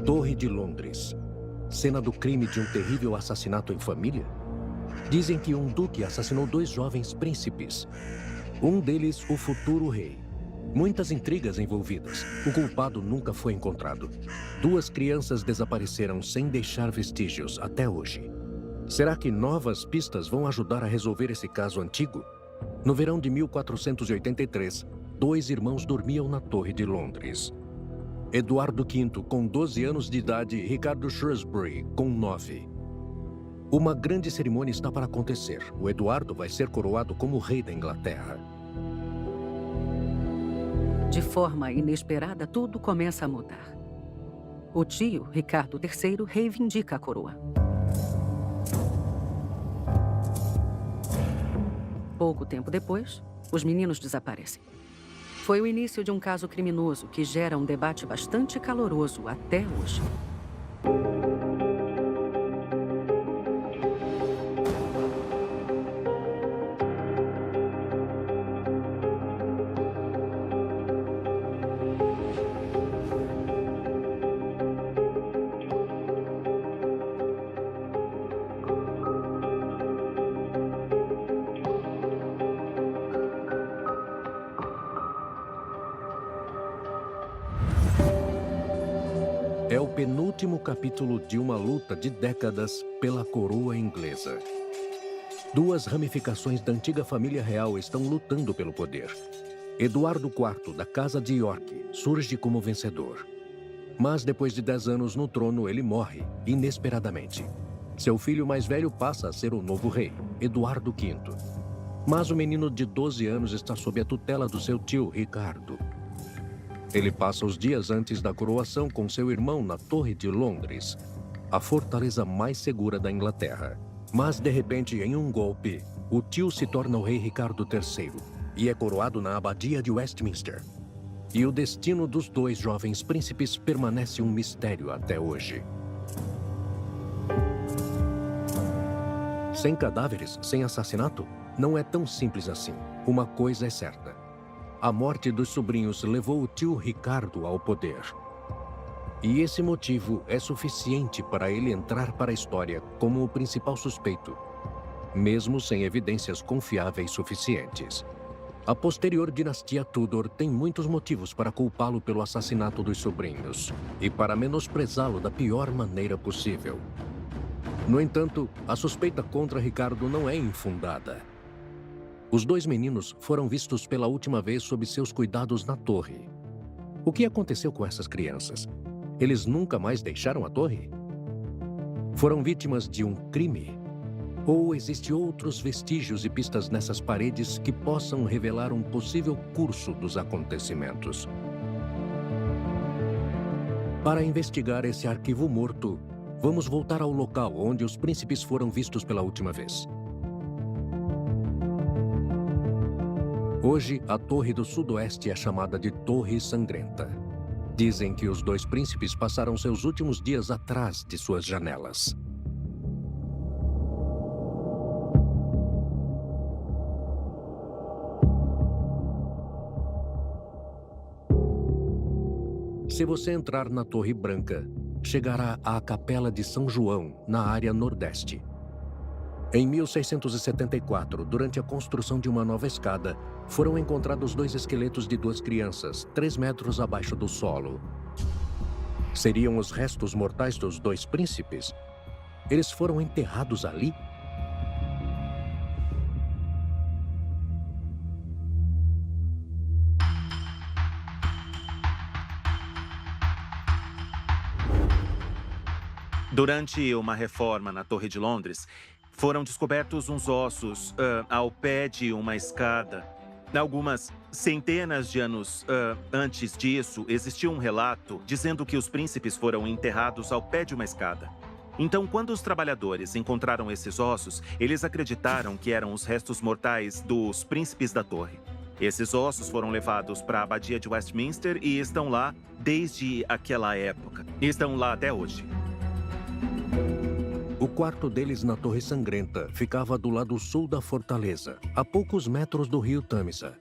Torre de Londres. Cena do crime de um terrível assassinato em família? Dizem que um duque assassinou 2 jovens príncipes. Um deles, o futuro rei. Muitas intrigas envolvidas. O culpado nunca foi encontrado. 2 crianças desapareceram sem deixar vestígios até hoje. Será que novas pistas vão ajudar a resolver esse caso antigo? No verão de 1483, 2 irmãos dormiam na Torre de Londres. Eduardo V, com 12 anos de idade, e Ricardo Shrewsbury, com 9. Uma grande cerimônia está para acontecer. O Eduardo vai ser coroado como rei da Inglaterra. De forma inesperada, tudo começa a mudar. O tio, Ricardo III, reivindica a coroa. Pouco tempo depois, os meninos desaparecem. Foi o início de um caso criminoso que gera um debate bastante caloroso até hoje. É o penúltimo capítulo de uma luta de décadas pela coroa inglesa. 2 ramificações da antiga família real estão lutando pelo poder. Eduardo IV, da Casa de York, surge como vencedor. Mas depois de 10 anos no trono, ele morre, inesperadamente. Seu filho mais velho passa a ser o novo rei, Eduardo V. Mas o menino de 12 anos está sob a tutela do seu tio, Ricardo. Ele passa os dias antes da coroação com seu irmão na Torre de Londres, a fortaleza mais segura da Inglaterra. Mas, de repente, em um golpe, o tio se torna o rei Ricardo III e é coroado na abadia de Westminster. E o destino dos 2 jovens príncipes permanece um mistério até hoje. Sem cadáveres, sem assassinato? Não é tão simples assim. Uma coisa é certa. A morte dos sobrinhos levou o tio Ricardo ao poder. E esse motivo é suficiente para ele entrar para a história como o principal suspeito, mesmo sem evidências confiáveis suficientes. A posterior dinastia Tudor tem muitos motivos para culpá-lo pelo assassinato dos sobrinhos e para menosprezá-lo da pior maneira possível. No entanto, a suspeita contra Ricardo não é infundada. Os 2 meninos foram vistos pela última vez sob seus cuidados na torre. O que aconteceu com essas crianças? Eles nunca mais deixaram a torre? Foram vítimas de um crime? Ou existem outros vestígios e pistas nessas paredes que possam revelar um possível curso dos acontecimentos? Para investigar esse arquivo morto, vamos voltar ao local onde os príncipes foram vistos pela última vez. Hoje, a Torre do Sudoeste é chamada de Torre Sangrenta. Dizem que os 2 príncipes passaram seus últimos dias atrás de suas janelas. Se você entrar na Torre Branca, chegará à Capela de São João, na área nordeste. Em 1674, durante a construção de uma nova escada, foram encontrados 2 esqueletos de 2 crianças, 3 metros abaixo do solo. Seriam os restos mortais dos 2 príncipes? Eles foram enterrados ali? Durante uma reforma na Torre de Londres, foram descobertos uns ossos ao pé de uma escada. Algumas centenas de anos antes disso, existia um relato dizendo que os príncipes foram enterrados ao pé de uma escada. Então, quando os trabalhadores encontraram esses ossos, eles acreditaram que eram os restos mortais dos príncipes da torre. Esses ossos foram levados para a abadia de Westminster e estão lá desde aquela época. Estão lá até hoje. O quarto deles na Torre Sangrenta ficava do lado sul da fortaleza, a poucos metros do rio Tamisa.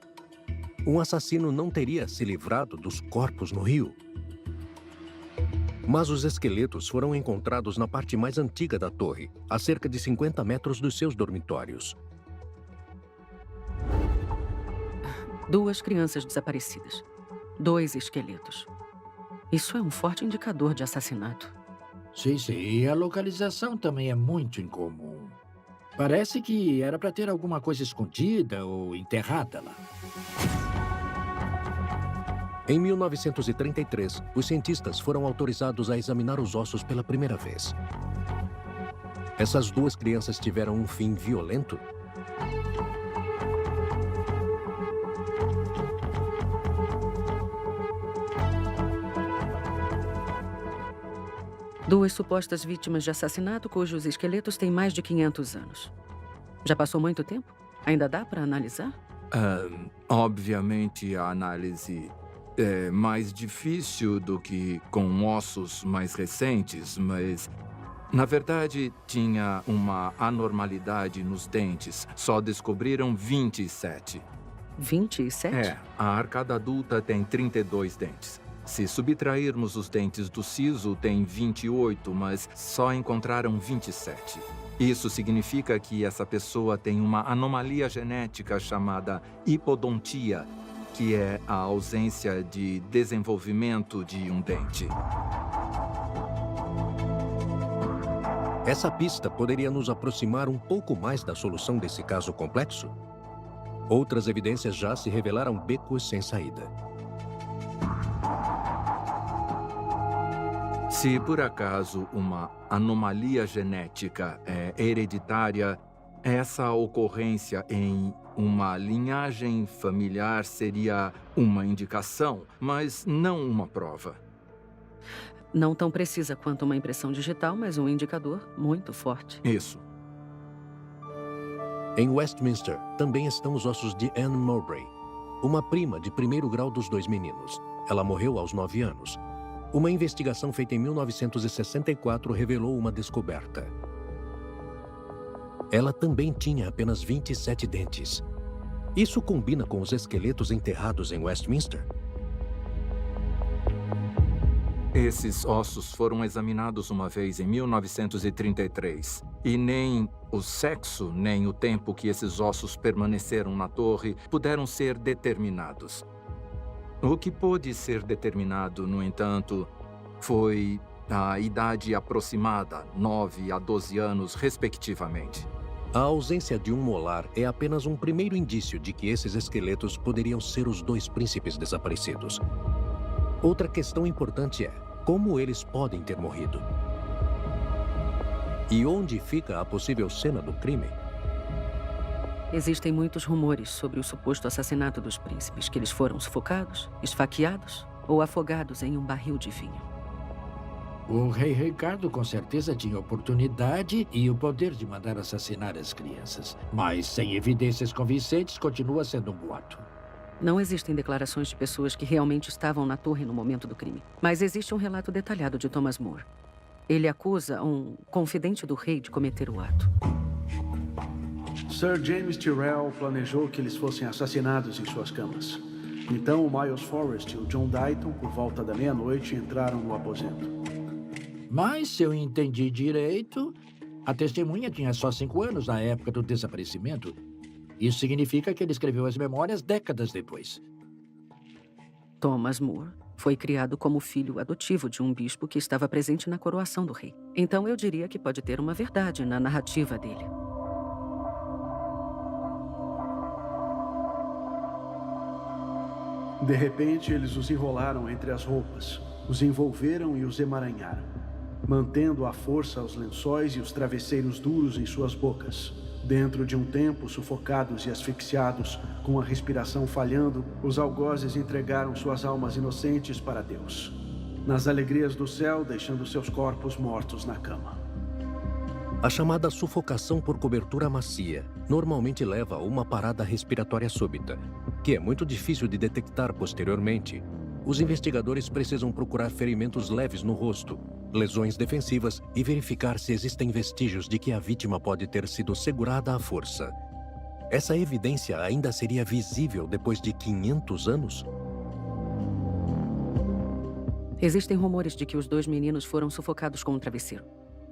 Um assassino não teria se livrado dos corpos no rio? Mas os esqueletos foram encontrados na parte mais antiga da torre, a cerca de 50 metros dos seus dormitórios. 2 crianças desaparecidas. 2 esqueletos. Isso é um forte indicador de assassinato. Sim, sim. E a localização também é muito incomum. Parece que era para ter alguma coisa escondida ou enterrada lá. Em 1933, os cientistas foram autorizados a examinar os ossos pela primeira vez. Essas 2 crianças tiveram um fim violento? Duas supostas vítimas de assassinato cujos esqueletos têm mais de 500 anos. Já passou muito tempo? Ainda dá para analisar? Obviamente, a análise é mais difícil do que com ossos mais recentes, mas, na verdade, tinha uma anormalidade nos dentes. Só descobriram 27. 27? A arcada adulta tem 32 dentes. Se subtrairmos os dentes do siso, tem 28, mas só encontraram 27. Isso significa que essa pessoa tem uma anomalia genética chamada hipodontia, que é a ausência de desenvolvimento de um dente. Essa pista poderia nos aproximar um pouco mais da solução desse caso complexo? Outras evidências já se revelaram becos sem saída. Se por acaso uma anomalia genética é hereditária, essa ocorrência em uma linhagem familiar seria uma indicação, mas não uma prova. Não tão precisa quanto uma impressão digital, mas um indicador muito forte. Isso. Em Westminster, também estão os ossos de Anne Mowbray, uma prima de primeiro grau dos 2 meninos. Ela morreu aos 9 anos. Uma investigação feita em 1964 revelou uma descoberta. Ela também tinha apenas 27 dentes. Isso combina com os esqueletos enterrados em Westminster? Esses ossos foram examinados uma vez em 1933. E nem o sexo, nem o tempo que esses ossos permaneceram na torre puderam ser determinados. O que pôde ser determinado, no entanto, foi a idade aproximada, 9 a 12 anos, respectivamente. A ausência de um molar é apenas um primeiro indício de que esses esqueletos poderiam ser os 2 príncipes desaparecidos. Outra questão importante é como eles podem ter morrido. E onde fica a possível cena do crime? Existem muitos rumores sobre o suposto assassinato dos príncipes, que eles foram sufocados, esfaqueados ou afogados em um barril de vinho. O rei Ricardo com certeza tinha oportunidade e o poder de mandar assassinar as crianças. Mas sem evidências convincentes, continua sendo um boato. Não existem declarações de pessoas que realmente estavam na torre no momento do crime. Mas existe um relato detalhado de Thomas More. Ele acusa um confidente do rei de cometer o ato. Sir James Tyrrell planejou que eles fossem assassinados em suas camas. Então, o Miles Forrest e o John Dighton, por volta da meia-noite, entraram no aposento. Mas, se eu entendi direito, a testemunha tinha só 5 anos na época do desaparecimento. Isso significa que ele escreveu as memórias décadas depois. Thomas More foi criado como filho adotivo de um bispo que estava presente na coroação do rei. Então, eu diria que pode ter uma verdade na narrativa dele. De repente, eles os enrolaram entre as roupas, os envolveram e os emaranharam, mantendo à força os lençóis e os travesseiros duros em suas bocas. Dentro de um tempo, sufocados e asfixiados, com a respiração falhando, os algozes entregaram suas almas inocentes para Deus, nas alegrias do céu, deixando seus corpos mortos na cama. A chamada sufocação por cobertura macia normalmente leva a uma parada respiratória súbita, que é muito difícil de detectar posteriormente. Os investigadores precisam procurar ferimentos leves no rosto, lesões defensivas e verificar se existem vestígios de que a vítima pode ter sido segurada à força. Essa evidência ainda seria visível depois de 500 anos? Existem rumores de que os 2 meninos foram sufocados com um travesseiro.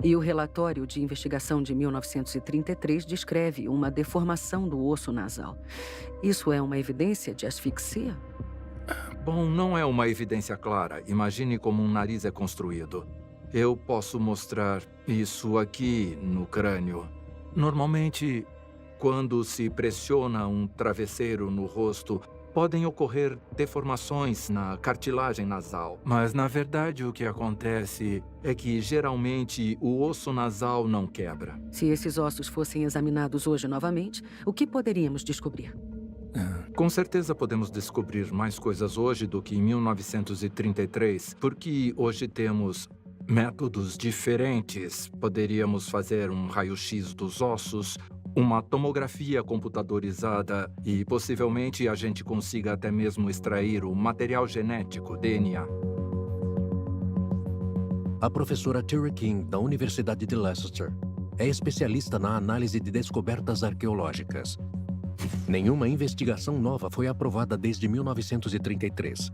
E o relatório de investigação de 1933 descreve uma deformação do osso nasal. Isso é uma evidência de asfixia? Bom, não é uma evidência clara. Imagine como um nariz é construído. Eu posso mostrar isso aqui no crânio. Normalmente, quando se pressiona um travesseiro no rosto, podem ocorrer deformações na cartilagem nasal. Mas, na verdade, o que acontece é que, geralmente, o osso nasal não quebra. Se esses ossos fossem examinados hoje novamente, o que poderíamos descobrir? Com certeza podemos descobrir mais coisas hoje do que em 1933, porque hoje temos métodos diferentes. Poderíamos fazer um raio-x dos ossos, uma tomografia computadorizada e, possivelmente, a gente consiga até mesmo extrair o material genético, DNA. A professora Terry King, da Universidade de Leicester, é especialista na análise de descobertas arqueológicas. Nenhuma investigação nova foi aprovada desde 1933.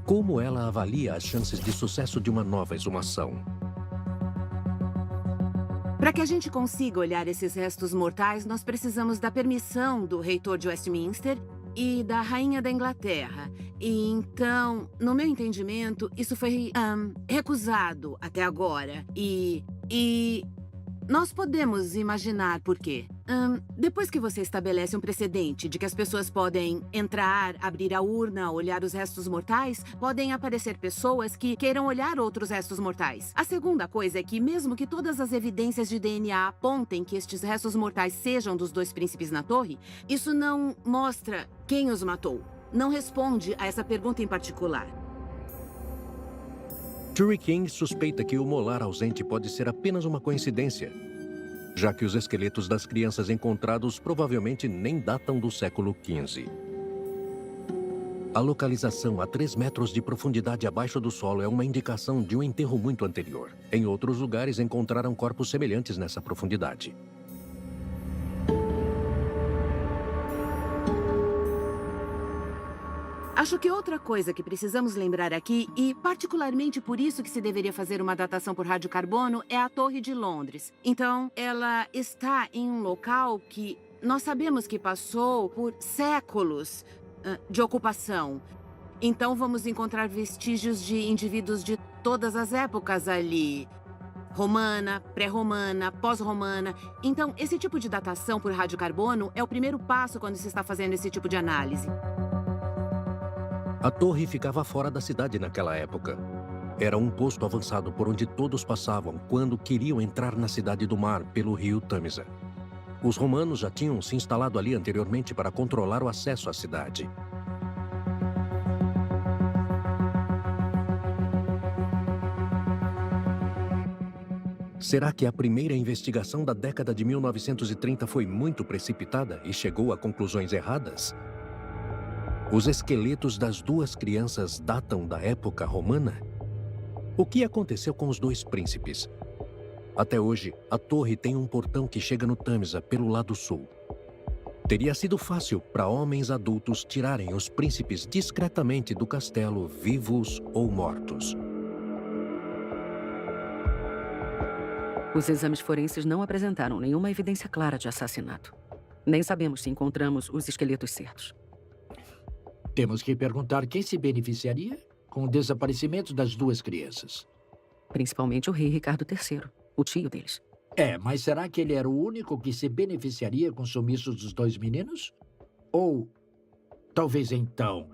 Como ela avalia as chances de sucesso de uma nova exumação? Para que a gente consiga olhar esses restos mortais, nós precisamos da permissão do reitor de Westminster e da rainha da Inglaterra. E então, no meu entendimento, isso foi recusado até agora. E nós podemos imaginar por quê. Depois que você estabelece um precedente de que as pessoas podem entrar, abrir a urna, olhar os restos mortais, podem aparecer pessoas que queiram olhar outros restos mortais. A segunda coisa é que, mesmo que todas as evidências de DNA apontem que estes restos mortais sejam dos 2 príncipes na torre, isso não mostra quem os matou. Não responde a essa pergunta em particular. Terry King suspeita que o molar ausente pode ser apenas uma coincidência, já que os esqueletos das crianças encontrados provavelmente nem datam do século XV. A localização a 3 metros de profundidade abaixo do solo é uma indicação de um enterro muito anterior. Em outros lugares encontraram corpos semelhantes nessa profundidade. Acho que outra coisa que precisamos lembrar aqui, e particularmente por isso que se deveria fazer uma datação por radiocarbono, é a Torre de Londres. Então, ela está em um local que nós sabemos que passou por séculos de ocupação. Então, vamos encontrar vestígios de indivíduos de todas as épocas ali. Romana, pré-romana, pós-romana. Então, esse tipo de datação por radiocarbono é o primeiro passo quando se está fazendo esse tipo de análise. A torre ficava fora da cidade naquela época. Era um posto avançado por onde todos passavam quando queriam entrar na cidade do mar pelo rio Tâmisa. Os romanos já tinham se instalado ali anteriormente para controlar o acesso à cidade. Será que a primeira investigação da década de 1930 foi muito precipitada e chegou a conclusões erradas? Os esqueletos das 2 crianças datam da época romana? O que aconteceu com os 2 príncipes? Até hoje, a torre tem um portão que chega no Tâmisa pelo lado sul. Teria sido fácil para homens adultos tirarem os príncipes discretamente do castelo, vivos ou mortos. Os exames forenses não apresentaram nenhuma evidência clara de assassinato. Nem sabemos se encontramos os esqueletos certos. Temos que perguntar quem se beneficiaria com o desaparecimento das 2 crianças. Principalmente o rei Ricardo III, o tio deles. Mas será que ele era o único que se beneficiaria com o sumiço dos 2 meninos? Ou, talvez então,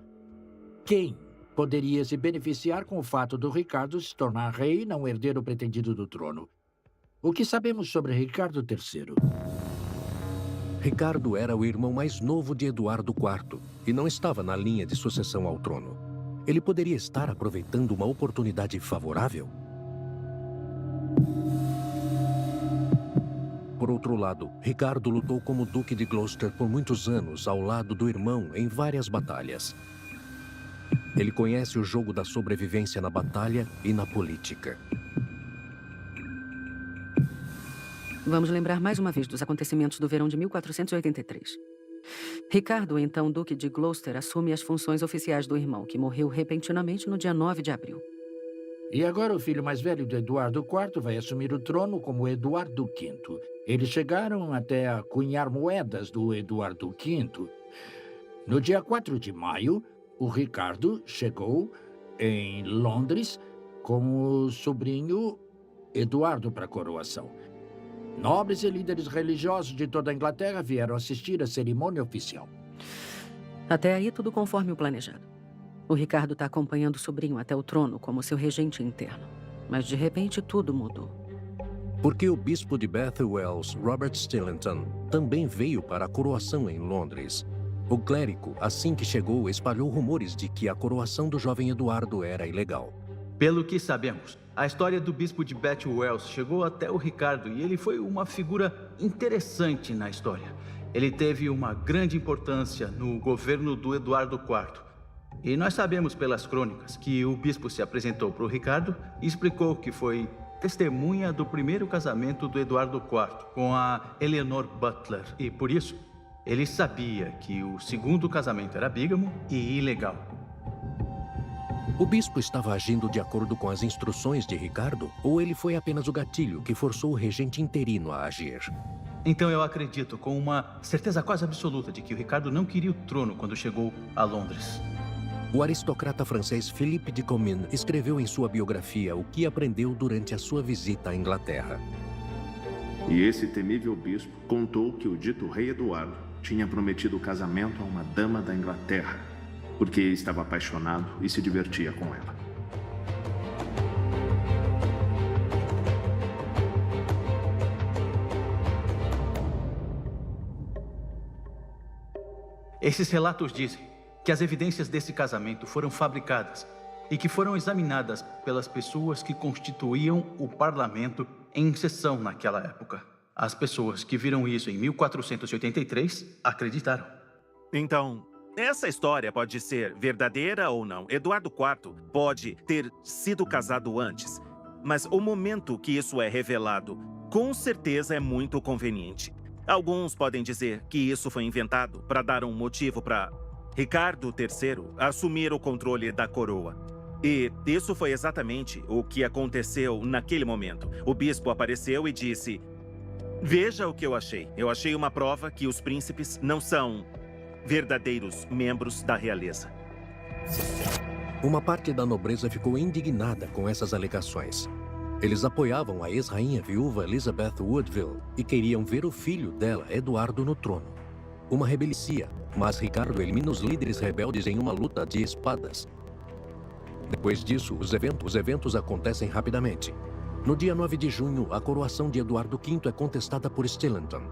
quem poderia se beneficiar com o fato do Ricardo se tornar rei e não herdeiro pretendido do trono? O que sabemos sobre Ricardo III? Ricardo era o irmão mais novo de Eduardo IV e não estava na linha de sucessão ao trono. Ele poderia estar aproveitando uma oportunidade favorável? Por outro lado, Ricardo lutou como Duque de Gloucester por muitos anos ao lado do irmão em várias batalhas. Ele conhece o jogo da sobrevivência na batalha e na política. Vamos lembrar mais uma vez dos acontecimentos do verão de 1483. Ricardo, então Duque de Gloucester, assume as funções oficiais do irmão, que morreu repentinamente no dia 9 de abril. E agora o filho mais velho de Eduardo IV vai assumir o trono como Eduardo V. Eles chegaram até a cunhar moedas do Eduardo V. No dia 4 de maio, o Ricardo chegou em Londres com o sobrinho Eduardo para a coroação. Nobres e líderes religiosos de toda a Inglaterra vieram assistir à cerimônia oficial. Até aí, tudo conforme o planejado. O Ricardo está acompanhando o sobrinho até o trono como seu regente interno. Mas, de repente, tudo mudou. Porque o bispo de Bath Wells, Robert Stillington, também veio para a coroação em Londres. O clérigo, assim que chegou, espalhou rumores de que a coroação do jovem Eduardo era ilegal. Pelo que sabemos, a história do bispo de Bath Wells chegou até o Ricardo e ele foi uma figura interessante na história. Ele teve uma grande importância no governo do Eduardo IV. E nós sabemos pelas crônicas que o bispo se apresentou para o Ricardo e explicou que foi testemunha do primeiro casamento do Eduardo IV com a Eleanor Butler. E por isso, ele sabia que o segundo casamento era bígamo e ilegal. O bispo estava agindo de acordo com as instruções de Ricardo, ou ele foi apenas o gatilho que forçou o regente interino a agir? Então eu acredito com uma certeza quase absoluta de que o Ricardo não queria o trono quando chegou a Londres. O aristocrata francês Philippe de Comines escreveu em sua biografia o que aprendeu durante a sua visita à Inglaterra. E esse temível bispo contou que o dito rei Eduardo tinha prometido o casamento a uma dama da Inglaterra, porque estava apaixonado e se divertia com ela. Esses relatos dizem que as evidências desse casamento foram fabricadas e que foram examinadas pelas pessoas que constituíam o parlamento em sessão naquela época. As pessoas que viram isso em 1483 acreditaram. Então, essa história pode ser verdadeira ou não. Eduardo IV pode ter sido casado antes, mas o momento que isso é revelado, com certeza é muito conveniente. Alguns podem dizer que isso foi inventado para dar um motivo para Ricardo III assumir o controle da coroa. E isso foi exatamente o que aconteceu naquele momento. O bispo apareceu e disse: "Veja o que eu achei. Eu achei uma prova que os príncipes não são verdadeiros membros da realeza." Uma parte da nobreza ficou indignada com essas alegações. Eles apoiavam a ex-rainha viúva Elizabeth Woodville e queriam ver o filho dela, Eduardo, no trono. Uma rebelicia, mas Ricardo elimina os líderes rebeldes em uma luta de espadas. Depois disso, os eventos acontecem rapidamente. No dia 9 de junho, a coroação de Eduardo V é contestada por Stillington.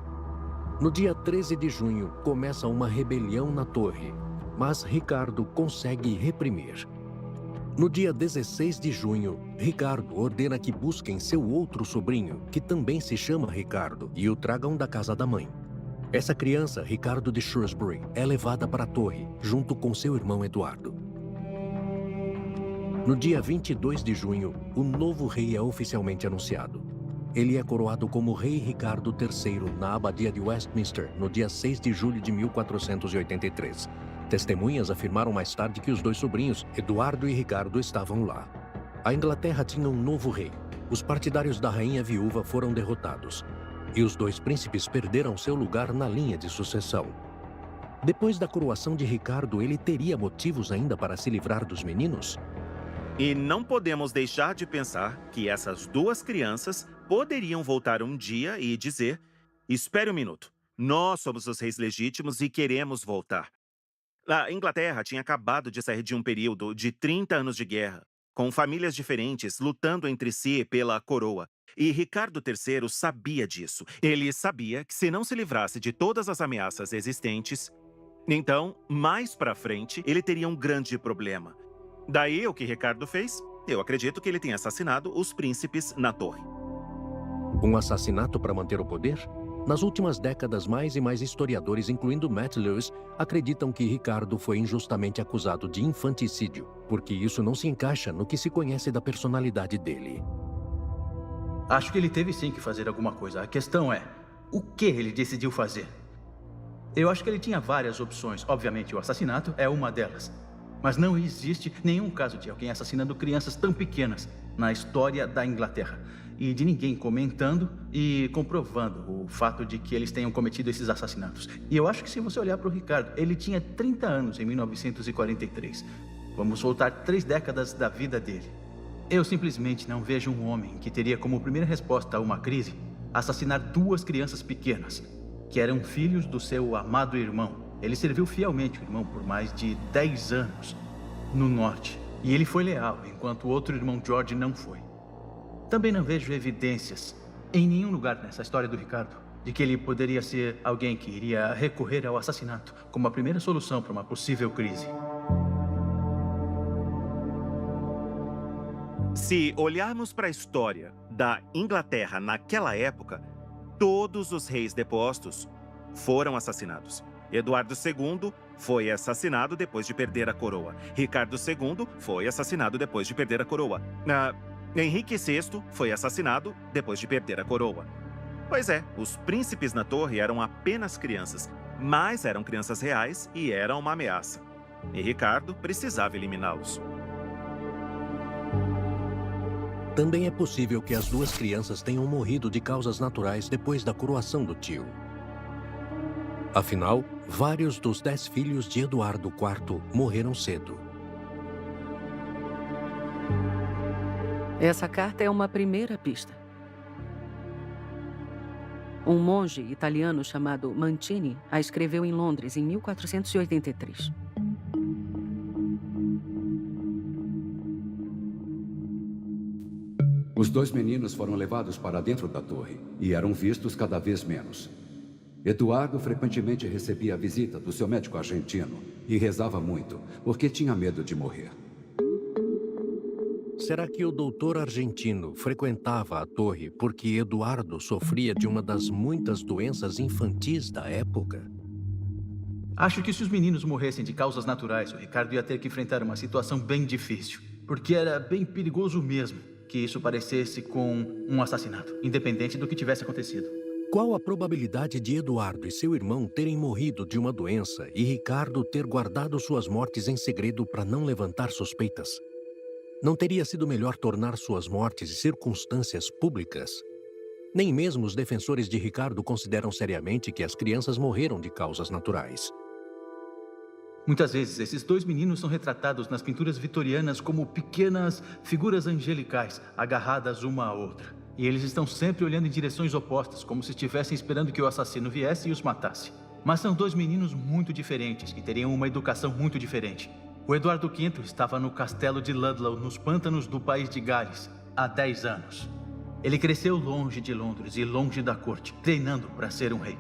No dia 13 de junho, começa uma rebelião na torre, mas Ricardo consegue reprimir. No dia 16 de junho, Ricardo ordena que busquem seu outro sobrinho, que também se chama Ricardo, e o tragam da casa da mãe. Essa criança, Ricardo de Shrewsbury, é levada para a torre, junto com seu irmão Eduardo. No dia 22 de junho, o novo rei é oficialmente anunciado. Ele é coroado como Rei Ricardo III na abadia de Westminster, no dia 6 de julho de 1483. Testemunhas afirmaram mais tarde que os dois sobrinhos, Eduardo e Ricardo, estavam lá. A Inglaterra tinha um novo rei. Os partidários da rainha viúva foram derrotados. E os dois príncipes perderam seu lugar na linha de sucessão. Depois da coroação de Ricardo, ele teria motivos ainda para se livrar dos meninos? E não podemos deixar de pensar que essas duas crianças poderiam voltar um dia e dizer: "Espere um minuto, nós somos os reis legítimos e queremos voltar." A Inglaterra tinha acabado de sair de um período de 30 anos de guerra, com famílias diferentes lutando entre si pela coroa. E Ricardo III sabia disso. Ele sabia que se não se livrasse de todas as ameaças existentes, então, mais pra frente, ele teria um grande problema. Daí o que Ricardo fez? Eu acredito que ele tenha assassinado os príncipes na torre. Um assassinato para manter o poder? Nas últimas décadas, mais e mais historiadores, incluindo Matt Lewis, acreditam que Ricardo foi injustamente acusado de infanticídio, porque isso não se encaixa no que se conhece da personalidade dele. Acho que ele teve sim que fazer alguma coisa. A questão é, o que ele decidiu fazer? Eu acho que ele tinha várias opções. Obviamente, o assassinato é uma delas. Mas não existe nenhum caso de alguém assassinando crianças tão pequenas na história da Inglaterra. E de ninguém comentando e comprovando o fato de que eles tenham cometido esses assassinatos. E eu acho que se você olhar para o Ricardo, ele tinha 30 anos em 1943. Vamos voltar 3 décadas da vida dele. Eu simplesmente não vejo um homem que teria como primeira resposta a uma crise assassinar 2 crianças pequenas, que eram filhos do seu amado irmão. Ele serviu fielmente o irmão por mais de 10 anos no norte. E ele foi leal, enquanto o outro irmão George não foi. Também não vejo evidências em nenhum lugar nessa história do Ricardo de que ele poderia ser alguém que iria recorrer ao assassinato como a primeira solução para uma possível crise. Se olharmos para a história da Inglaterra naquela época, todos os reis depostos foram assassinados. Eduardo II foi assassinado depois de perder a coroa. Ricardo II foi assassinado depois de perder a coroa. Henrique VI foi assassinado depois de perder a coroa. Pois é, os príncipes na torre eram apenas crianças, mas eram crianças reais e eram uma ameaça. E Ricardo precisava eliminá-los. Também é possível que as 2 crianças tenham morrido de causas naturais depois da coroação do tio. Afinal, vários dos 10 filhos de Eduardo IV morreram cedo. Essa carta é uma primeira pista. Um monge italiano chamado Mancini a escreveu em Londres em 1483. Os 2 meninos foram levados para dentro da torre e eram vistos cada vez menos. Eduardo frequentemente recebia a visita do seu médico argentino e rezava muito, porque tinha medo de morrer. Será que o doutor argentino frequentava a torre porque Eduardo sofria de uma das muitas doenças infantis da época? Acho que se os meninos morressem de causas naturais, o Ricardo ia ter que enfrentar uma situação bem difícil. Porque era bem perigoso mesmo que isso parecesse com um assassinato, independente do que tivesse acontecido. Qual a probabilidade de Eduardo e seu irmão terem morrido de uma doença e Ricardo ter guardado suas mortes em segredo para não levantar suspeitas? Não teria sido melhor tornar suas mortes e circunstâncias públicas? Nem mesmo os defensores de Ricardo consideram seriamente que as crianças morreram de causas naturais. Muitas vezes, esses 2 meninos são retratados nas pinturas vitorianas como pequenas figuras angelicais, agarradas uma à outra. E eles estão sempre olhando em direções opostas, como se estivessem esperando que o assassino viesse e os matasse. Mas são 2 meninos muito diferentes, que teriam uma educação muito diferente. O Eduardo V estava no castelo de Ludlow, nos pântanos do país de Gales, há 10 anos. Ele cresceu longe de Londres e longe da corte, treinando para ser um rei.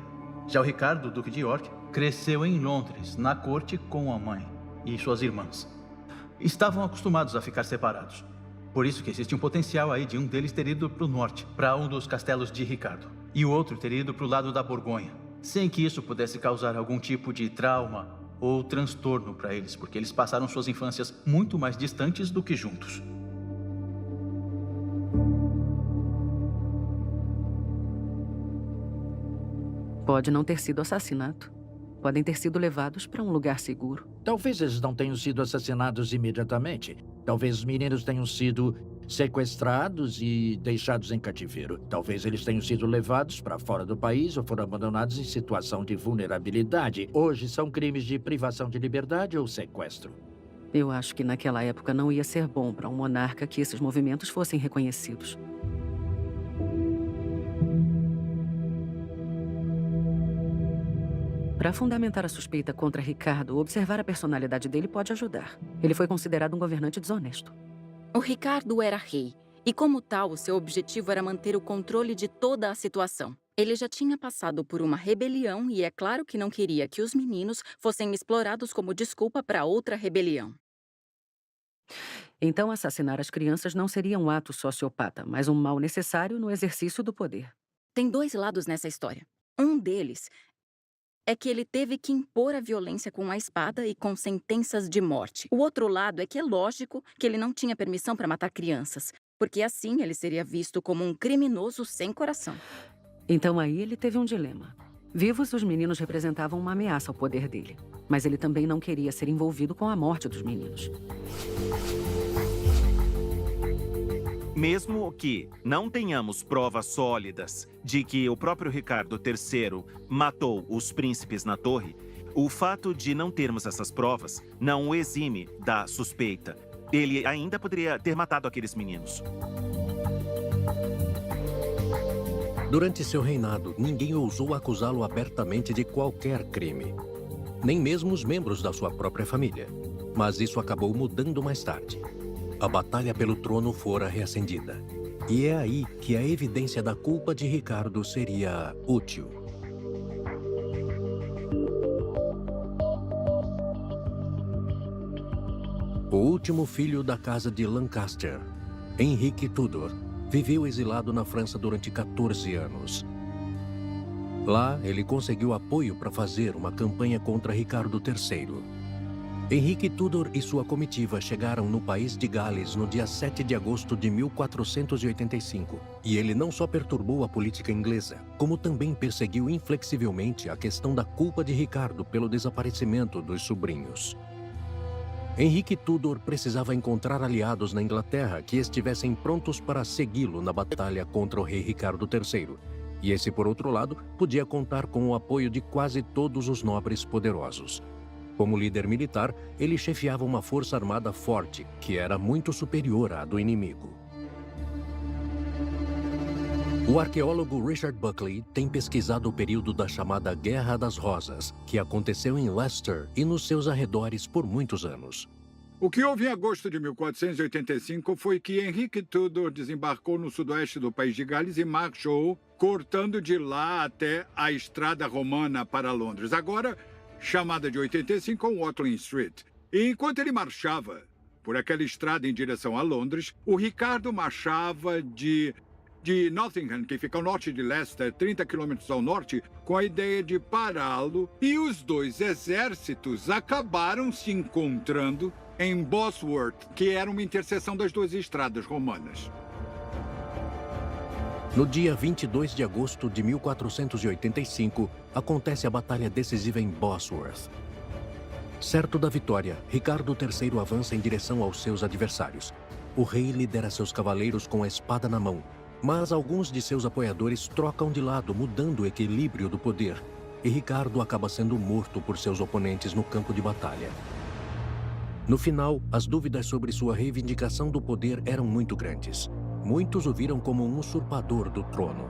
Já o Ricardo, duque de York, cresceu em Londres, na corte com a mãe e suas irmãs. Estavam acostumados a ficar separados. Por isso que existe um potencial aí de um deles ter ido para o norte, para um dos castelos de Ricardo, e o outro ter ido para o lado da Borgonha, sem que isso pudesse causar algum tipo de trauma ou transtorno para eles, porque eles passaram suas infâncias muito mais distantes do que juntos. Pode não ter sido assassinato. Podem ter sido levados para um lugar seguro. Talvez eles não tenham sido assassinados imediatamente. Talvez os meninos tenham sido sequestrados e deixados em cativeiro. Talvez eles tenham sido levados para fora do país ou foram abandonados em situação de vulnerabilidade. Hoje são crimes de privação de liberdade ou sequestro. Eu acho que naquela época não ia ser bom para um monarca que esses movimentos fossem reconhecidos. Para fundamentar a suspeita contra Ricardo, observar a personalidade dele pode ajudar. Ele foi considerado um governante desonesto. O Ricardo era rei, e como tal, o seu objetivo era manter o controle de toda a situação. Ele já tinha passado por uma rebelião e é claro que não queria que os meninos fossem explorados como desculpa para outra rebelião. Então, assassinar as crianças não seria um ato sociopata, mas um mal necessário no exercício do poder. Tem 2 lados nessa história. Um deles é que ele teve que impor a violência com a espada e com sentenças de morte. O outro lado é que é lógico que ele não tinha permissão para matar crianças, porque assim ele seria visto como um criminoso sem coração. Então aí ele teve um dilema. Vivos, os meninos representavam uma ameaça ao poder dele. Mas ele também não queria ser envolvido com a morte dos meninos. Mesmo que não tenhamos provas sólidas de que o próprio Ricardo III matou os príncipes na torre, o fato de não termos essas provas não o exime da suspeita. Ele ainda poderia ter matado aqueles meninos. Durante seu reinado, ninguém ousou acusá-lo abertamente de qualquer crime. Nem mesmo os membros da sua própria família. Mas isso acabou mudando mais tarde. A batalha pelo trono fora reacendida. E é aí que a evidência da culpa de Ricardo seria útil. O último filho da casa de Lancaster, Henrique Tudor, viveu exilado na França durante 14 anos. Lá, ele conseguiu apoio para fazer uma campanha contra Ricardo III. Henrique Tudor e sua comitiva chegaram no país de Gales no dia 7 de agosto de 1485. E ele não só perturbou a política inglesa, como também perseguiu inflexivelmente a questão da culpa de Ricardo pelo desaparecimento dos sobrinhos. Henrique Tudor precisava encontrar aliados na Inglaterra que estivessem prontos para segui-lo na batalha contra o rei Ricardo III. E esse, por outro lado, podia contar com o apoio de quase todos os nobres poderosos. Como líder militar, ele chefiava uma força armada forte, que era muito superior à do inimigo. O arqueólogo Richard Buckley tem pesquisado o período da chamada Guerra das Rosas, que aconteceu em Leicester e nos seus arredores por muitos anos. O que houve em agosto de 1485 foi que Henrique Tudor desembarcou no sudoeste do país de Gales e marchou, cortando de lá até a estrada romana para Londres, agora chamada de 85 como Watling Street. E enquanto ele marchava por aquela estrada em direção a Londres, o Ricardo marchava de Nottingham, que fica ao norte de Leicester, 30 quilômetros ao norte, com a ideia de pará-lo, e os dois exércitos acabaram se encontrando em Bosworth, que era uma interseção das duas estradas romanas. No dia 22 de agosto de 1485, acontece a batalha decisiva em Bosworth. Certo da vitória, Ricardo III avança em direção aos seus adversários. O rei lidera seus cavaleiros com a espada na mão, mas alguns de seus apoiadores trocam de lado, mudando o equilíbrio do poder, e Ricardo acaba sendo morto por seus oponentes no campo de batalha. No final, as dúvidas sobre sua reivindicação do poder eram muito grandes. Muitos o viram como um usurpador do trono.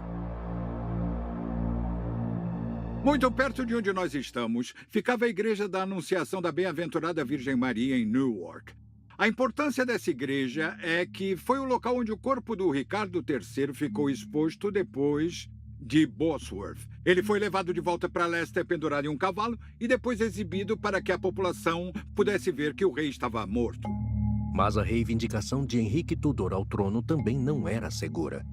Muito perto de onde nós estamos, ficava a igreja da Anunciação da Bem-aventurada Virgem Maria em Newark. A importância dessa igreja é que foi o local onde o corpo do Ricardo III ficou exposto depois de Bosworth. Ele foi levado de volta para Leicester pendurado em um cavalo e depois exibido para que a população pudesse ver que o rei estava morto. Mas a reivindicação de Henrique Tudor ao trono também não era segura.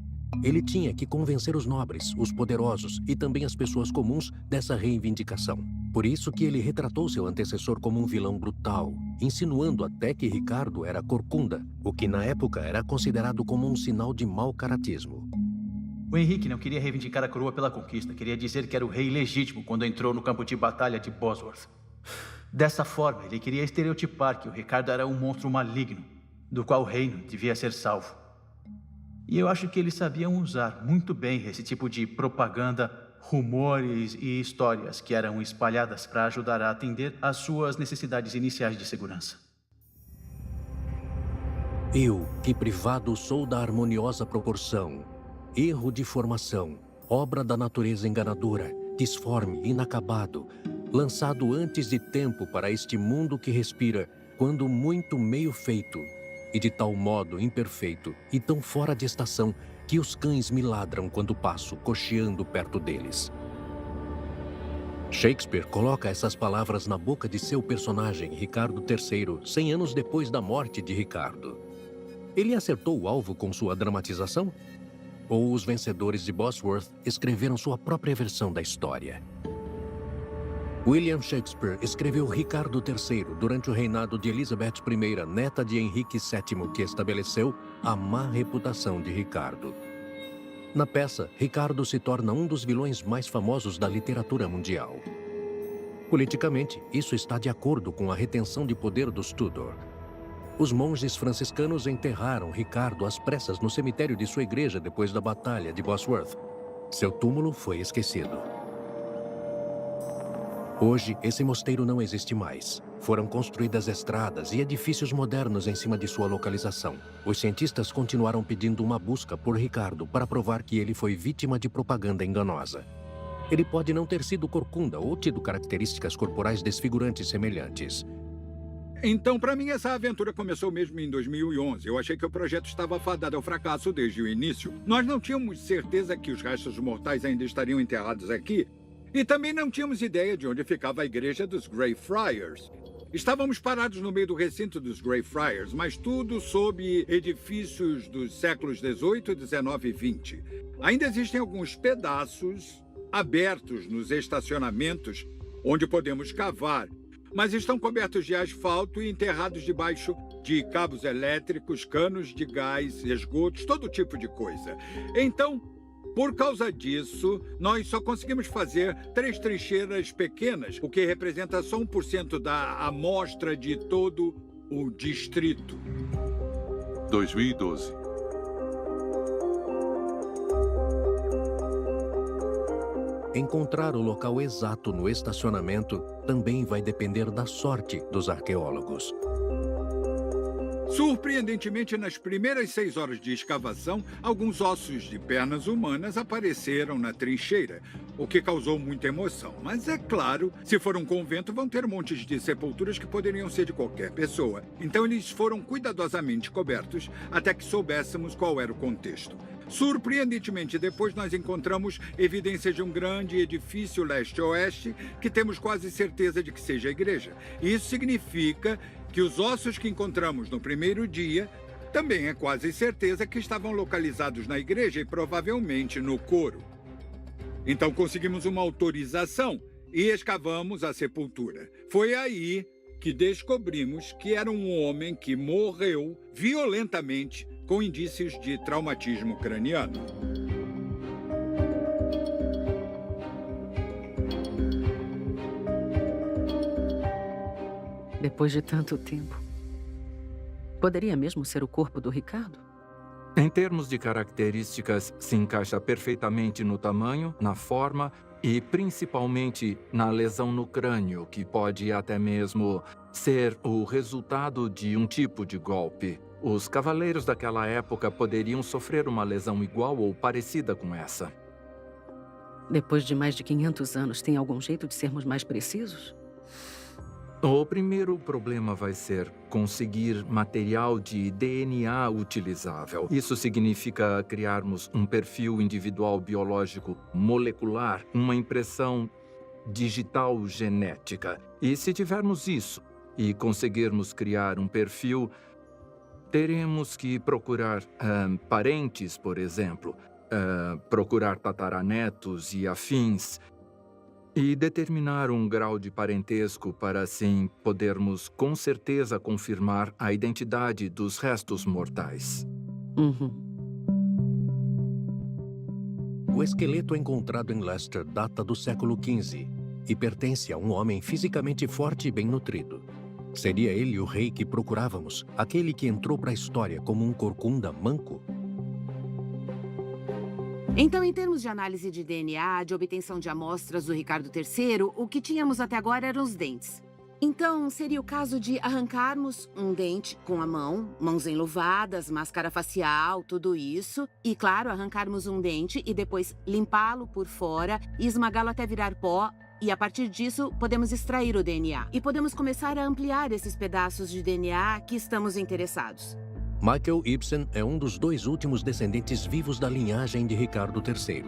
Ele tinha que convencer os nobres, os poderosos e também as pessoas comuns dessa reivindicação. Por isso que ele retratou seu antecessor como um vilão brutal, insinuando até que Ricardo era corcunda, o que na época era considerado como um sinal de mau caratismo. O Henrique não queria reivindicar a coroa pela conquista, queria dizer que era o rei legítimo quando entrou no campo de batalha de Bosworth. Dessa forma, ele queria estereotipar que o Ricardo era um monstro maligno, do qual o reino devia ser salvo. E eu acho que eles sabiam usar muito bem esse tipo de propaganda, rumores e histórias que eram espalhadas para ajudar a atender às suas necessidades iniciais de segurança. Eu, que privado sou da harmoniosa proporção, erro de formação, obra da natureza enganadora, disforme, inacabado, lançado antes de tempo para este mundo que respira, quando muito meio feito, e de tal modo imperfeito e tão fora de estação que os cães me ladram quando passo cocheando perto deles. Shakespeare coloca essas palavras na boca de seu personagem, Ricardo III, 100 anos depois da morte de Ricardo. Ele acertou o alvo com sua dramatização? Ou os vencedores de Bosworth escreveram sua própria versão da história? William Shakespeare escreveu Ricardo III durante o reinado de Elizabeth I, neta de Henrique VII, que estabeleceu a má reputação de Ricardo. Na peça, Ricardo se torna um dos vilões mais famosos da literatura mundial. Politicamente, isso está de acordo com a retenção de poder dos Tudor. Os monges franciscanos enterraram Ricardo às pressas no cemitério de sua igreja depois da Batalha de Bosworth. Seu túmulo foi esquecido. Hoje, esse mosteiro não existe mais. Foram construídas estradas e edifícios modernos em cima de sua localização. Os cientistas continuaram pedindo uma busca por Ricardo para provar que ele foi vítima de propaganda enganosa. Ele pode não ter sido corcunda ou tido características corporais desfigurantes semelhantes. Então, para mim, essa aventura começou mesmo em 2011. Eu achei que o projeto estava fadado ao fracasso desde o início. Nós não tínhamos certeza que os restos mortais ainda estariam enterrados aqui. E também não tínhamos ideia de onde ficava a igreja dos Greyfriars. Estávamos parados no meio do recinto dos Greyfriars, mas tudo sob edifícios dos séculos XVIII, XIX e XX. Ainda existem alguns pedaços abertos nos estacionamentos onde podemos cavar, mas estão cobertos de asfalto e enterrados debaixo de cabos elétricos, canos de gás, esgotos, todo tipo de coisa. Então, por causa disso, nós só conseguimos fazer 3 trincheiras pequenas, o que representa só 1% da amostra de todo o distrito. 2012. Encontrar o local exato no estacionamento também vai depender da sorte dos arqueólogos. Surpreendentemente, nas primeiras 6 horas de escavação, alguns ossos de pernas humanas apareceram na trincheira, o que causou muita emoção. Mas é claro, se for um convento, vão ter montes de sepulturas que poderiam ser de qualquer pessoa. Então eles foram cuidadosamente cobertos até que soubéssemos qual era o contexto. Surpreendentemente, depois nós encontramos evidências de um grande edifício leste-oeste que temos quase certeza de que seja a igreja. Isso significa que os ossos que encontramos no primeiro dia também é quase certeza que estavam localizados na igreja e provavelmente no coro. Então conseguimos uma autorização e escavamos a sepultura. Foi aí que descobrimos que era um homem que morreu violentamente com indícios de traumatismo craniano. Depois de tanto tempo, poderia mesmo ser o corpo do Ricardo? Em termos de características, se encaixa perfeitamente no tamanho, na forma e principalmente na lesão no crânio, que pode até mesmo ser o resultado de um tipo de golpe. Os cavaleiros daquela época poderiam sofrer uma lesão igual ou parecida com essa. Depois de mais de 500 anos, tem algum jeito de sermos mais precisos? O primeiro problema vai ser conseguir material de DNA utilizável. Isso significa criarmos um perfil individual biológico molecular, uma impressão digital genética. E se tivermos isso e conseguirmos criar um perfil, teremos que procurar parentes, por exemplo, procurar tataranetos e afins, e determinar um grau de parentesco para, assim, podermos com certeza confirmar a identidade dos restos mortais. O esqueleto encontrado em Leicester data do século XV e pertence a um homem fisicamente forte e bem nutrido. Seria ele o rei que procurávamos, aquele que entrou para a história como um corcunda manco? Então, em termos de análise de DNA, de obtenção de amostras do Ricardo III, o que tínhamos até agora eram os dentes. Então, seria o caso de arrancarmos um dente com a mão, mãos enluvadas, máscara facial, tudo isso. E, claro, arrancarmos um dente e depois limpá-lo por fora e esmagá-lo até virar pó. E, a partir disso, podemos extrair o DNA. E podemos começar a ampliar esses pedaços de DNA que estamos interessados. Michael Ibsen é um dos 2 últimos descendentes vivos da linhagem de Ricardo III.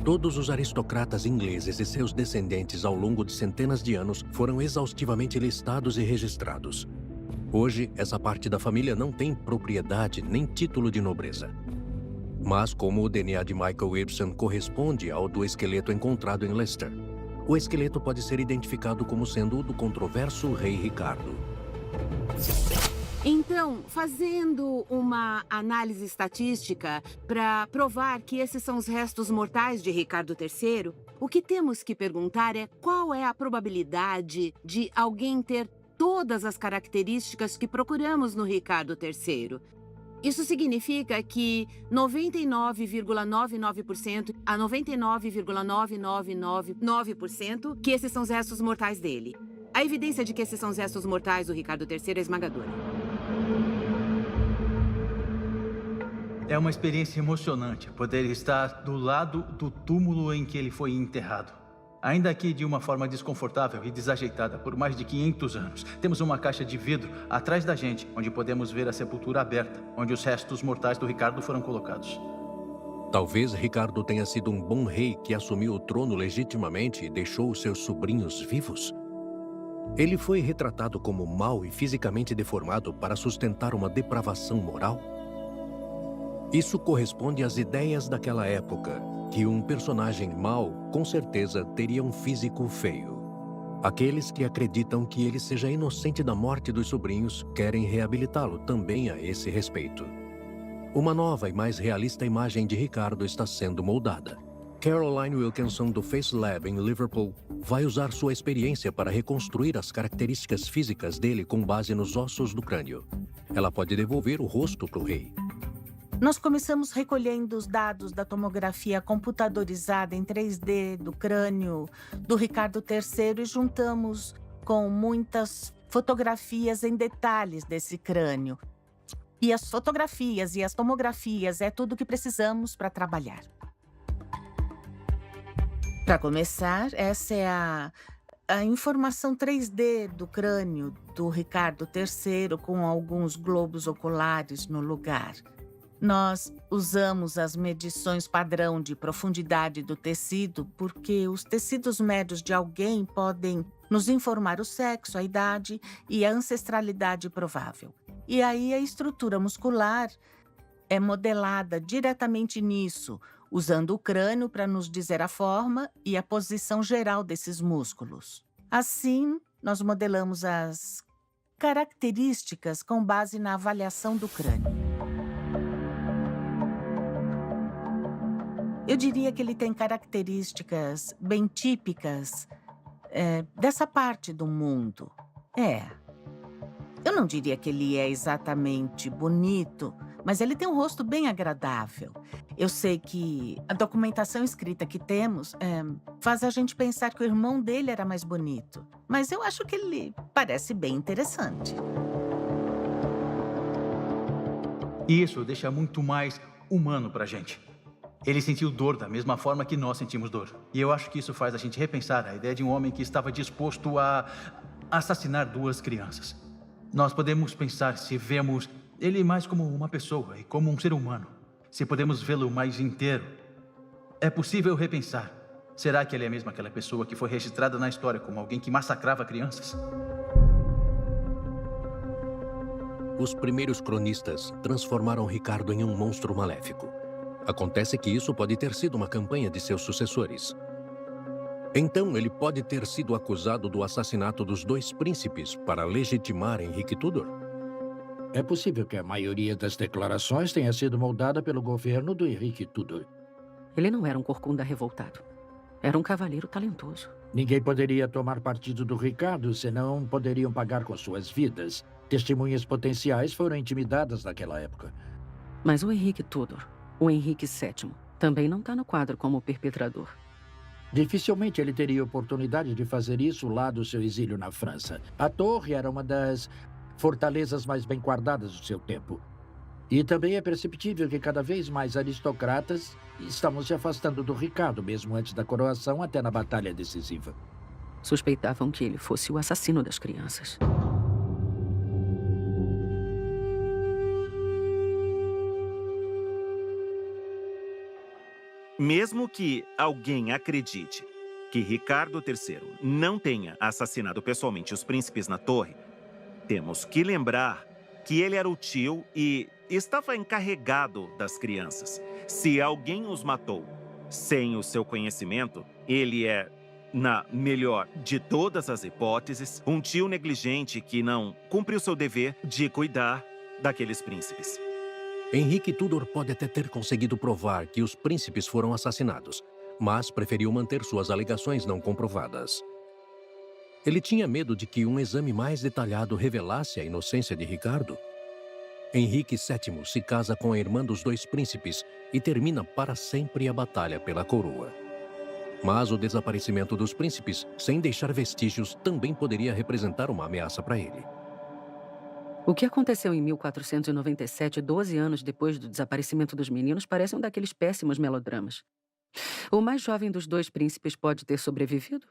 Todos os aristocratas ingleses e seus descendentes ao longo de centenas de anos foram exaustivamente listados e registrados. Hoje, essa parte da família não tem propriedade nem título de nobreza. Mas como o DNA de Michael Ibsen corresponde ao do esqueleto encontrado em Leicester, o esqueleto pode ser identificado como sendo o do controverso rei Ricardo. Então, fazendo uma análise estatística para provar que esses são os restos mortais de Ricardo III, o que temos que perguntar é qual é a probabilidade de alguém ter todas as características que procuramos no Ricardo III. Isso significa que 99,99% a 99,9999% que esses são os restos mortais dele. A evidência de que esses são os restos mortais do Ricardo III é esmagadora. É uma experiência emocionante poder estar do lado do túmulo em que ele foi enterrado. Ainda que de uma forma desconfortável e desajeitada por mais de 500 anos, temos uma caixa de vidro atrás da gente, onde podemos ver a sepultura aberta, onde os restos mortais do Ricardo foram colocados. Talvez Ricardo tenha sido um bom rei que assumiu o trono legitimamente e deixou os seus sobrinhos vivos. Ele foi retratado como mau e fisicamente deformado para sustentar uma depravação moral? Isso corresponde às ideias daquela época, que um personagem mau, com certeza, teria um físico feio. Aqueles que acreditam que ele seja inocente da morte dos sobrinhos querem reabilitá-lo também a esse respeito. Uma nova e mais realista imagem de Ricardo está sendo moldada. Caroline Wilkinson, do Face Lab em Liverpool, vai usar sua experiência para reconstruir as características físicas dele com base nos ossos do crânio. Ela pode devolver o rosto para o rei. Nós começamos recolhendo os dados da tomografia computadorizada em 3D do crânio do Ricardo III e juntamos com muitas fotografias em detalhes desse crânio. E as fotografias e as tomografias é tudo que precisamos para trabalhar. Para começar, essa é a informação 3D do crânio do Ricardo III com alguns globos oculares no lugar. Nós usamos as medições padrão de profundidade do tecido porque os tecidos médios de alguém podem nos informar o sexo, a idade e a ancestralidade provável. E aí a estrutura muscular é modelada diretamente nisso, usando o crânio para nos dizer a forma e a posição geral desses músculos. Assim, nós modelamos as características com base na avaliação do crânio. Eu diria que ele tem características bem típicas dessa parte do mundo. Eu não diria que ele é exatamente bonito, mas ele tem um rosto bem agradável. Eu sei que a documentação escrita que temos faz a gente pensar que o irmão dele era mais bonito. Mas eu acho que ele parece bem interessante. E isso deixa muito mais humano pra gente. Ele sentiu dor da mesma forma que nós sentimos dor. E eu acho que isso faz a gente repensar a ideia de um homem que estava disposto a assassinar 2 crianças. Nós podemos pensar se vemos ele mais como uma pessoa e como um ser humano. Se podemos vê-lo mais inteiro. É possível repensar. Será que ele é mesmo aquela pessoa que foi registrada na história como alguém que massacrava crianças? Os primeiros cronistas transformaram Ricardo em um monstro maléfico. Acontece que isso pode ter sido uma campanha de seus sucessores. Então, ele pode ter sido acusado do assassinato dos 2 príncipes para legitimar Henrique Tudor? É possível que a maioria das declarações tenha sido moldada pelo governo do Henrique Tudor. Ele não era um corcunda revoltado. Era um cavaleiro talentoso. Ninguém poderia tomar partido do Ricardo, senão poderiam pagar com suas vidas. Testemunhas potenciais foram intimidadas naquela época. Mas o Henrique Tudor, o Henrique VII, também não está no quadro como perpetrador. Dificilmente ele teria oportunidade de fazer isso lá do seu exílio na França. A torre era uma das fortalezas mais bem guardadas do seu tempo. E também é perceptível que cada vez mais aristocratas estavam se afastando do Ricardo, mesmo antes da coroação até na batalha decisiva. Suspeitavam que ele fosse o assassino das crianças. Mesmo que alguém acredite que Ricardo III não tenha assassinado pessoalmente os príncipes na torre, temos que lembrar que ele era o tio e estava encarregado das crianças. Se alguém os matou sem o seu conhecimento, ele é na melhor de todas as hipóteses, um tio negligente que não cumpriu seu dever de cuidar daqueles príncipes. Henrique Tudor pode até ter conseguido provar que os príncipes foram assassinados, mas preferiu manter suas alegações não comprovadas. Ele tinha medo de que um exame mais detalhado revelasse a inocência de Ricardo. Henrique VII se casa com a irmã dos dois príncipes e termina para sempre a batalha pela coroa. Mas o desaparecimento dos príncipes, sem deixar vestígios, também poderia representar uma ameaça para ele. O que aconteceu em 1497, 12 anos depois do desaparecimento dos meninos, parece um daqueles péssimos melodramas. O mais jovem dos dois príncipes pode ter sobrevivido?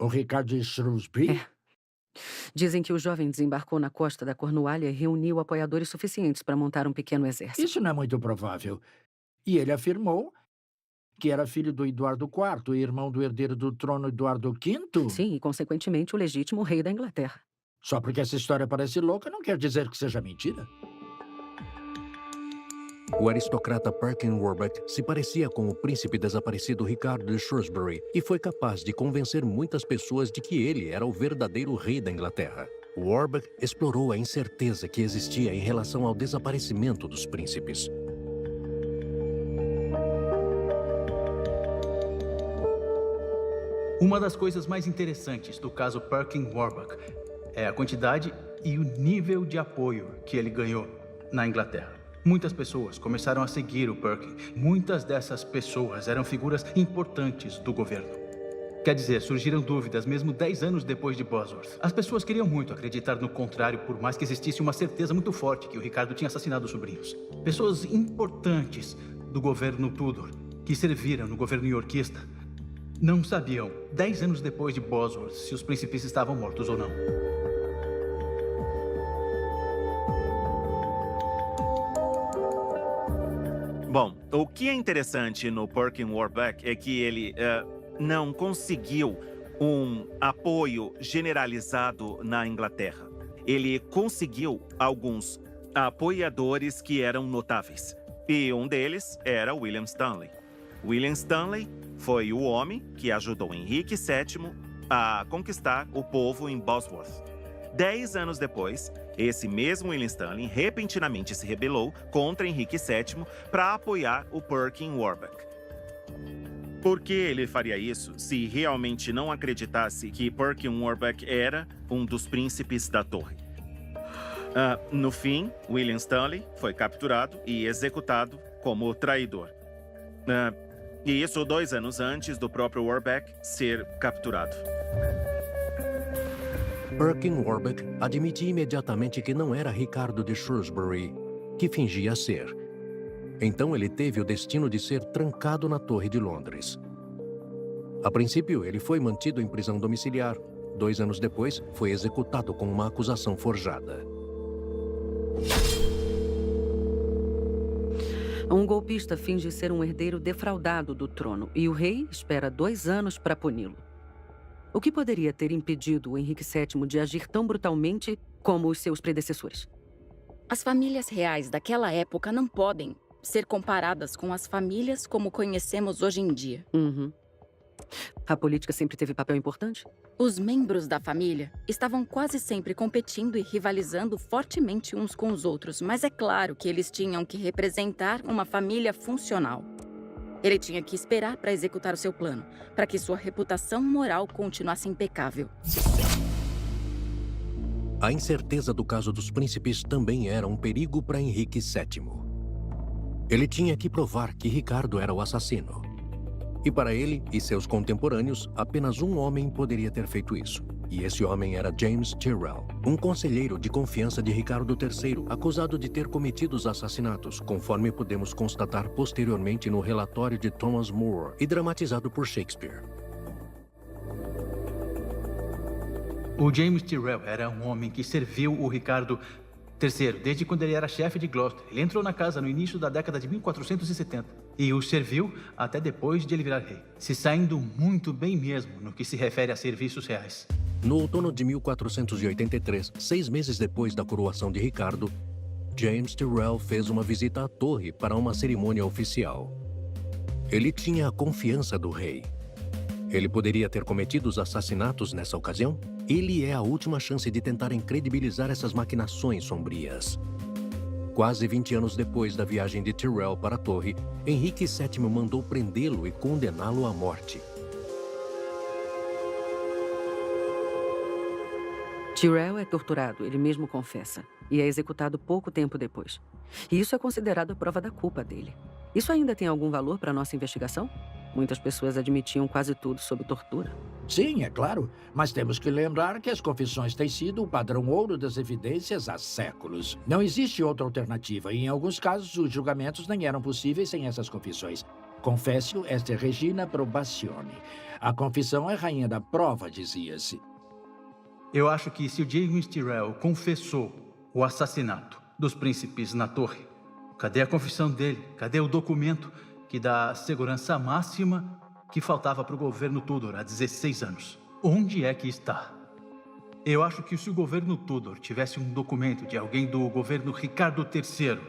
O Ricardo de Shrewsbury? É. Dizem que o jovem desembarcou na costa da Cornualha e reuniu apoiadores suficientes para montar um pequeno exército. Isso não é muito provável. E ele afirmou que era filho do Eduardo IV e irmão do herdeiro do trono Eduardo V? Sim, e consequentemente o legítimo rei da Inglaterra. Só porque essa história parece louca não quer dizer que seja mentira. O aristocrata Perkin Warbeck se parecia com o príncipe desaparecido Ricardo de Shrewsbury e foi capaz de convencer muitas pessoas de que ele era o verdadeiro rei da Inglaterra. Warbeck explorou a incerteza que existia em relação ao desaparecimento dos príncipes. Uma das coisas mais interessantes do caso Perkin Warbeck é a quantidade e o nível de apoio que ele ganhou na Inglaterra. Muitas pessoas começaram a seguir o Perkin. Muitas dessas pessoas eram figuras importantes do governo. Quer dizer, surgiram dúvidas mesmo 10 anos depois de Bosworth. As pessoas queriam muito acreditar no contrário, por mais que existisse uma certeza muito forte que o Ricardo tinha assassinado os sobrinhos. Pessoas importantes do governo Tudor, que serviram no governo iorquista, não sabiam, 10 anos depois de Bosworth, se os príncipes estavam mortos ou não. Bom, o que é interessante no Perkin Warbeck é que ele não conseguiu um apoio generalizado na Inglaterra. Ele conseguiu alguns apoiadores que eram notáveis. E um deles era William Stanley. William Stanley foi o homem que ajudou Henrique VII a conquistar o povo em Bosworth. 10 anos depois, esse mesmo William Stanley repentinamente se rebelou contra Henrique VII para apoiar o Perkin Warbeck. Por que ele faria isso se realmente não acreditasse que Perkin Warbeck era um dos príncipes da torre? No fim, William Stanley foi capturado e executado como traidor. E isso 2 anos antes do próprio Warbeck ser capturado. Perkin Warbeck admitia imediatamente que não era Ricardo de Shrewsbury, que fingia ser. Então ele teve o destino de ser trancado na Torre de Londres. A princípio, ele foi mantido em prisão domiciliar. 2 anos depois, foi executado com uma acusação forjada. Um golpista finge ser um herdeiro defraudado do trono e o rei espera 2 anos para puni-lo. O que poderia ter impedido o Henrique VII de agir tão brutalmente como os seus predecessores? As famílias reais daquela época não podem ser comparadas com as famílias como conhecemos hoje em dia. A política sempre teve papel importante? Os membros da família estavam quase sempre competindo e rivalizando fortemente uns com os outros, mas é claro que eles tinham que representar uma família funcional. Ele tinha que esperar para executar o seu plano, para que sua reputação moral continuasse impecável. A incerteza do caso dos príncipes também era um perigo para Henrique VII. Ele tinha que provar que Ricardo era o assassino. E para ele e seus contemporâneos, apenas um homem poderia ter feito isso. E esse homem era James Tyrrell, um conselheiro de confiança de Ricardo III, acusado de ter cometido os assassinatos, conforme podemos constatar posteriormente no relatório de Thomas More e dramatizado por Shakespeare. O James Tyrrell era um homem que serviu o Ricardo III desde quando ele era chefe de Gloucester. Ele entrou na casa no início da década de 1470 e o serviu até depois de ele virar rei, se saindo muito bem mesmo no que se refere a serviços reais. No outono de 1483, 6 meses depois da coroação de Ricardo, James Tyrrell fez uma visita à torre para uma cerimônia oficial. Ele tinha a confiança do rei. Ele poderia ter cometido os assassinatos nessa ocasião? Ele é a última chance de tentar incredibilizar essas maquinações sombrias. Quase 20 anos depois da viagem de Tyrell para a torre, Henrique VII mandou prendê-lo e condená-lo à morte. Tyrell é torturado, ele mesmo confessa, e é executado pouco tempo depois. E isso é considerado a prova da culpa dele. Isso ainda tem algum valor para a nossa investigação? Muitas pessoas admitiam quase tudo sob tortura. Sim, é claro, mas temos que lembrar que as confissões têm sido o padrão ouro das evidências há séculos. Não existe outra alternativa e, em alguns casos, os julgamentos nem eram possíveis sem essas confissões. Confessio est regina probatione. A confissão é rainha da prova, dizia-se. Eu acho que se o James Tyrell confessou o assassinato dos príncipes na torre, cadê a confissão dele? Cadê o documento que dá a segurança máxima que faltava para o governo Tudor há 16 anos? Onde é que está? Eu acho que se o governo Tudor tivesse um documento de alguém do governo Ricardo III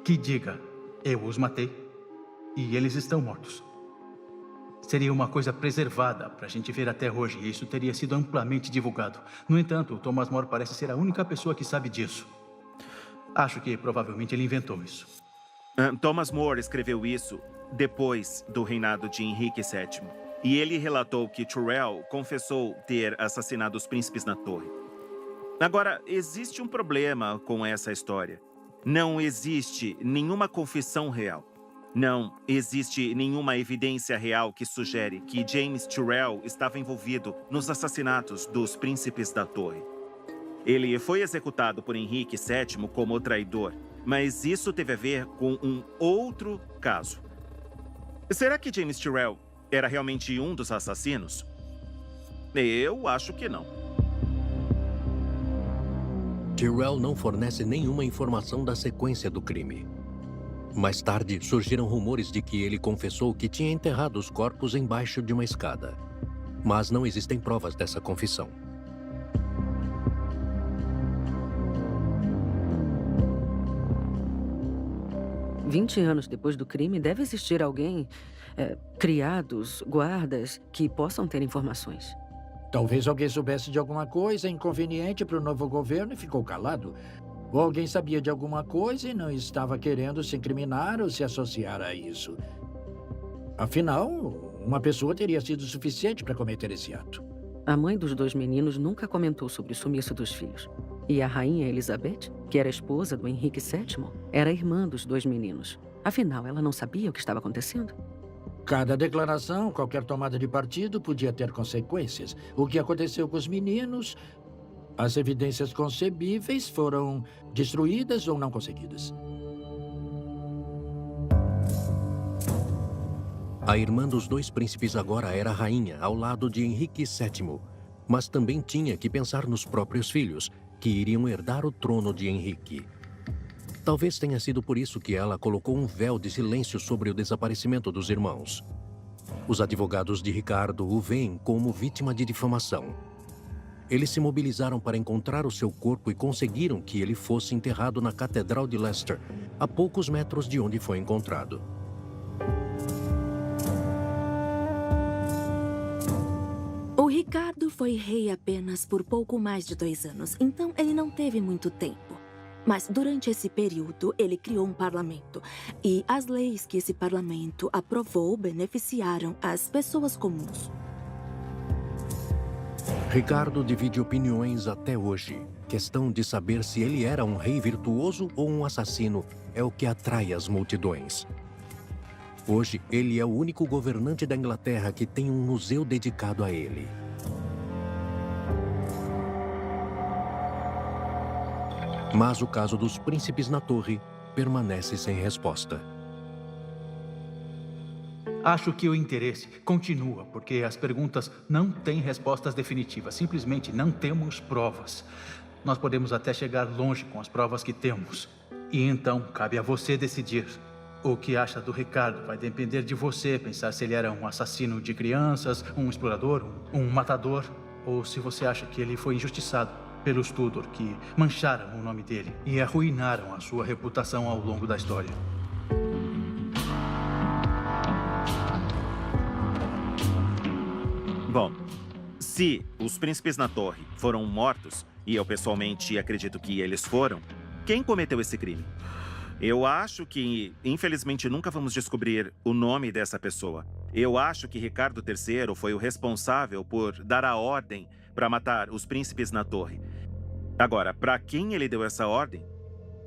que diga, eu os matei e eles estão mortos, seria uma coisa preservada para a gente ver até hoje, e isso teria sido amplamente divulgado. No entanto, o Thomas More parece ser a única pessoa que sabe disso. Acho que provavelmente ele inventou isso. Thomas More escreveu isso depois do reinado de Henrique VII. E ele relatou que Tyrell confessou ter assassinado os príncipes na torre. Agora, existe um problema com essa história. Não existe nenhuma confissão real. Não existe nenhuma evidência real que sugere que James Tyrell estava envolvido nos assassinatos dos príncipes da torre. Ele foi executado por Henrique VII como traidor, mas isso teve a ver com um outro caso. Será que James Tyrell era realmente um dos assassinos? Eu acho que não. Tyrell não fornece nenhuma informação da sequência do crime. Mais tarde, surgiram rumores de que ele confessou que tinha enterrado os corpos embaixo de uma escada. Mas não existem provas dessa confissão. "20 anos depois do crime, deve existir alguém, criados, guardas, que possam ter informações. Talvez alguém soubesse de alguma coisa inconveniente para o novo governo e ficou calado. Ou alguém sabia de alguma coisa e não estava querendo se incriminar ou se associar a isso. Afinal, uma pessoa teria sido suficiente para cometer esse ato. A mãe dos 2 meninos nunca comentou sobre o sumiço dos filhos. E a rainha Elizabeth, que era esposa do Henrique VII, era irmã dos 2 meninos. Afinal, ela não sabia o que estava acontecendo? Cada declaração, qualquer tomada de partido podia ter consequências. O que aconteceu com os meninos, as evidências concebíveis foram destruídas ou não conseguidas. A irmã dos 2 príncipes agora era rainha, ao lado de Henrique VII. Mas também tinha que pensar nos próprios filhos, que iriam herdar o trono de Henrique. Talvez tenha sido por isso que ela colocou um véu de silêncio sobre o desaparecimento dos irmãos. Os advogados de Ricardo o veem como vítima de difamação. Eles se mobilizaram para encontrar o seu corpo e conseguiram que ele fosse enterrado na Catedral de Leicester, a poucos metros de onde foi encontrado. O Ricardo foi rei apenas por pouco mais de 2 anos, então ele não teve muito tempo. Mas durante esse período, ele criou um parlamento. E as leis que esse parlamento aprovou beneficiaram as pessoas comuns. Ricardo divide opiniões até hoje. Questão de saber se ele era um rei virtuoso ou um assassino é o que atrai as multidões. Hoje, ele é o único governante da Inglaterra que tem um museu dedicado a ele. Mas o caso dos príncipes na torre permanece sem resposta. Acho que o interesse continua, porque as perguntas não têm respostas definitivas. Simplesmente não temos provas. Nós podemos até chegar longe com as provas que temos. E então, cabe a você decidir. O que acha do Ricardo vai depender de você pensar se ele era um assassino de crianças, um explorador, um matador, ou se você acha que ele foi injustiçado pelos Tudor, que mancharam o nome dele e arruinaram a sua reputação ao longo da história. Bom, se os príncipes na torre foram mortos, e eu pessoalmente acredito que eles foram, quem cometeu esse crime? Eu acho que, infelizmente, nunca vamos descobrir o nome dessa pessoa. Eu acho que Ricardo III foi o responsável por dar a ordem para matar os príncipes na torre. Agora, para quem ele deu essa ordem?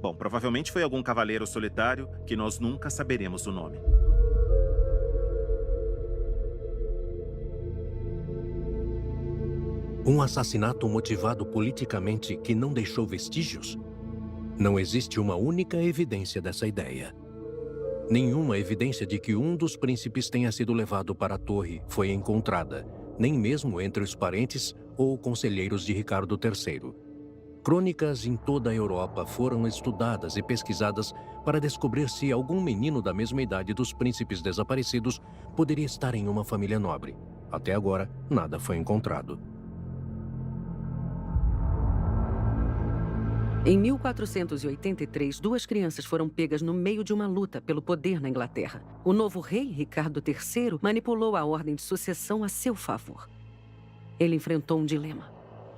Bom, provavelmente foi algum cavaleiro solitário que nós nunca saberemos o nome. Um assassinato motivado politicamente que não deixou vestígios? Não existe uma única evidência dessa ideia. Nenhuma evidência de que um dos príncipes tenha sido levado para a torre foi encontrada, nem mesmo entre os parentes ou conselheiros de Ricardo III. Crônicas em toda a Europa foram estudadas e pesquisadas para descobrir se algum menino da mesma idade dos príncipes desaparecidos poderia estar em uma família nobre. Até agora, nada foi encontrado. Em 1483, 2 crianças foram pegas no meio de uma luta pelo poder na Inglaterra. O novo rei, Ricardo III, manipulou a ordem de sucessão a seu favor. Ele enfrentou um dilema.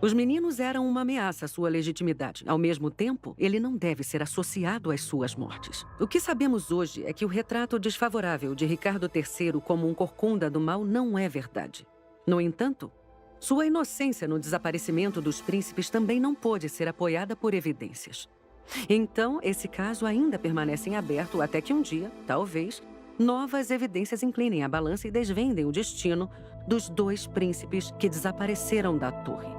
Os meninos eram uma ameaça à sua legitimidade. Ao mesmo tempo, ele não deve ser associado às suas mortes. O que sabemos hoje é que o retrato desfavorável de Ricardo III como um corcunda do mal não é verdade. No entanto, sua inocência no desaparecimento dos príncipes também não pôde ser apoiada por evidências. Então, esse caso ainda permanece em aberto até que um dia, talvez, novas evidências inclinem a balança e desvendem o destino dos 2 príncipes que desapareceram da torre.